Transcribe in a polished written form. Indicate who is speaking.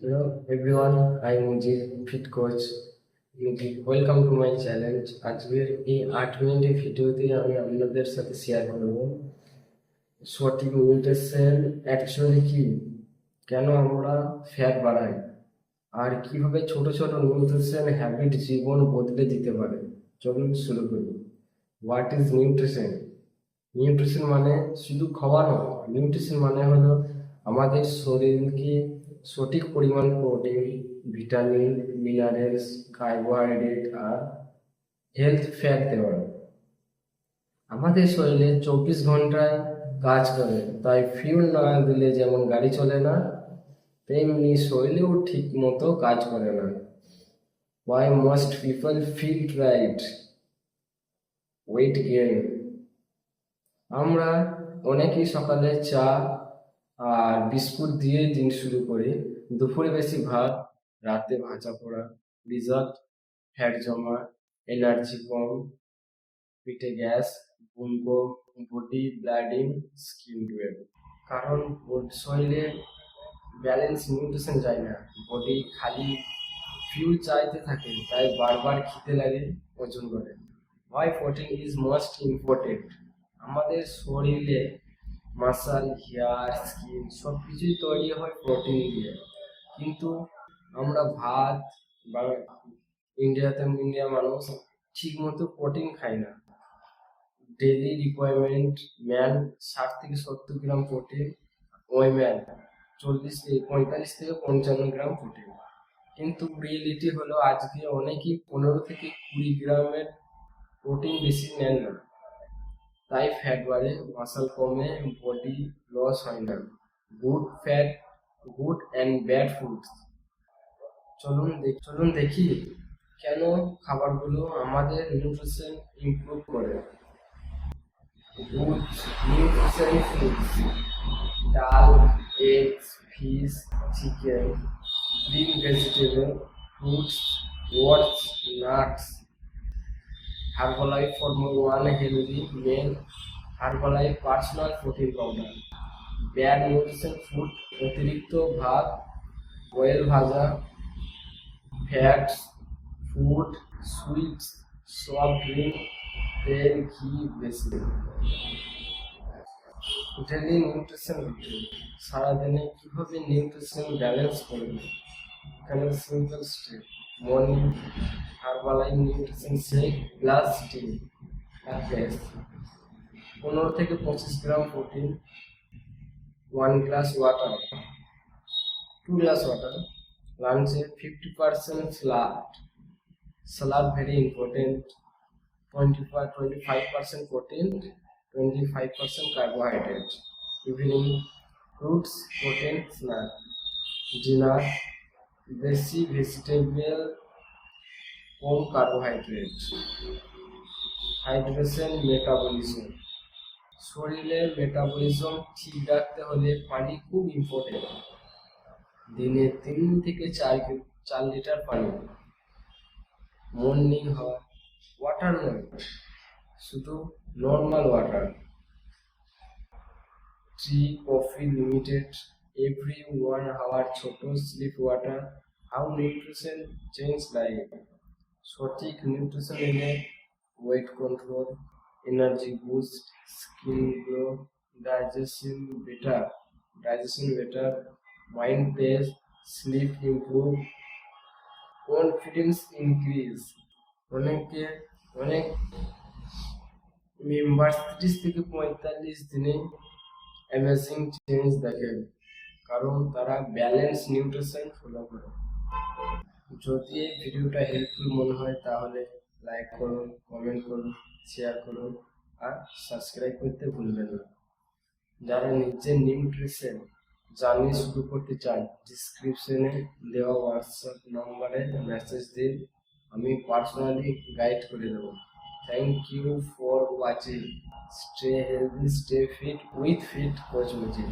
Speaker 1: Hello everyone, I am Mujib, fit coach. Welcome to my challenge. আজকের এই 8 মিনিটের ভিডিওতে আমি আপনাদের সাথে শেয়ার করব সঠিক নিউট্রিশন অ্যাকচুয়ালি কি, কেন আমরা ফ্যাট বাড়াই, আর কিভাবে ছোট ছোট নিউট্রিশন হ্যাবিট জীবন বদলে দিতে পারে। চলুন শুরু করি। What is nutrition? নিউট্রিশন মানে শুধু খাওয়া নয়। নিউট্রিশন মানে হলো আমাদের শরীরকে সঠিক পরিমাণ প্রোটিন, ভিটামিন, মিনারেলস, কার্বোহাইড্রেট আর হেলথ ফ্যাট দেওয়া। আমাদের শরীরে 24 ঘন্টায় কাজ করে, তাই ফিউল না দিলে যেমন গাড়ি চলে না, তেমনি শরীরেও ঠিক মতো কাজ করে না। Why must people feel right weight gain? আমরা অনেকেই সকালে চা আর বিস্কুট দিয়ে দিন শুরু করি। দুপুরে বেশি ভাত, রাতে ভাজা পোড়া, রিজাল্ট ফ্যাট জমা, এনার্জি কম, পিঠে গ্যাস, ঘুম কম, বডি ব্লাডিং, স্কিন ডুয়েল। কারণ শরীরে ব্যালেন্স নিউট্রিশন যায় না, বডি খালি ফিউল চাইতে থাকে, তাই বারবার খিদে লাগে, ওজন করে। Why protein is most important? আমাদের শরীরে মাসাল, হেয়ার, স্কিন সব কিছুই তৈরি হয় প্রোটিন দিয়ে, কিন্তু আমরা ভাত বা ইন্ডিয়া মানুষ ঠিক মতো প্রোটিন খাই না। ডেইলি রিকোয়ারমেন্ট ম্যান 60 থেকে 70 গ্রাম প্রোটিন, ওইম্যান 45 থেকে 55 গ্রাম প্রোটিন। কিন্তু রিয়েলিটি হলো আজকে অনেকেই 15 থেকে 20 গ্রামের প্রোটিন বেশি নেন না, তাই ফ্যাট বাড়ে, মাসল কমে, বডি লস হয় না। Good and bad foods. চলুন দেখি কেন খাবারগুলো আমাদের নিউট্রিশন ইমপ্রুভ করে। গুড নিউট্রিশন ফুডস: ডাল, eggs, fish, chicken, green vegetable, fruits, oats, nuts. Herbalife Formula 1 healthy meal, Herbalife personal protein powder. Bad nutrition food: অতিরিক্ত ভাত, অয়েল ভাজা, fats food, sweets, soft drink, তেল, ঘি বেশি। ডেলি নিউট্রিশন রুটিন: সারাদিনে কিভাবে nutrition balance করবে। এখানে simple step: morning Herbalife nutrition shake plus tea, 15 থেকে 25 gram protein, 1 glass water, 2 glass water. লাঞ্চে 50% salad very important, 25% protein, 25% carbohydrate. Evening fruits, protein snack. Dinner বেশি ভেজিটেবল, কম কার্বোহাইড্রেট। হাইড্রেশন মেটাবলিজম: শরীরের metabolism ঠিক রাখতে হলে পানি খুব ইম্পর্টেন্ট। দিনে 3 থেকে 4 লিটার পানি। মর্নিং ওয়াটার নয়, শুধু normal water. Tea, coffee limited every 1 hour। ছোট sip water. How nutrition change life: সঠিক নিউট্রিশন এলে weight control, energy boost, skin glow, digestion better, mind peace, sleep improve, confidence increase. অনেক member 30 থেকে 45 দিনে amazing change দেখেন, কারণ তারা balance nutrition follow করে। যদি এই ভিডিওটা হেল্পফুল মনে হয় তাহলে লাইক করুন, কমেন্ট করুন, শেয়ার করুন আর সাবস্ক্রাইব করতে ভুলবেন না। যারা নিজের নিউট্রিশন জার্নি শুরু করতে চান, ডিসক্রিপশনে দেওয়া হোয়াটসঅ্যাপ নম্বরে মেসেজ দিন, আমি পার্সোনালি গাইড করে দেবো। Thank you for watching. Stay healthy, stay fit with fit coach Mujib.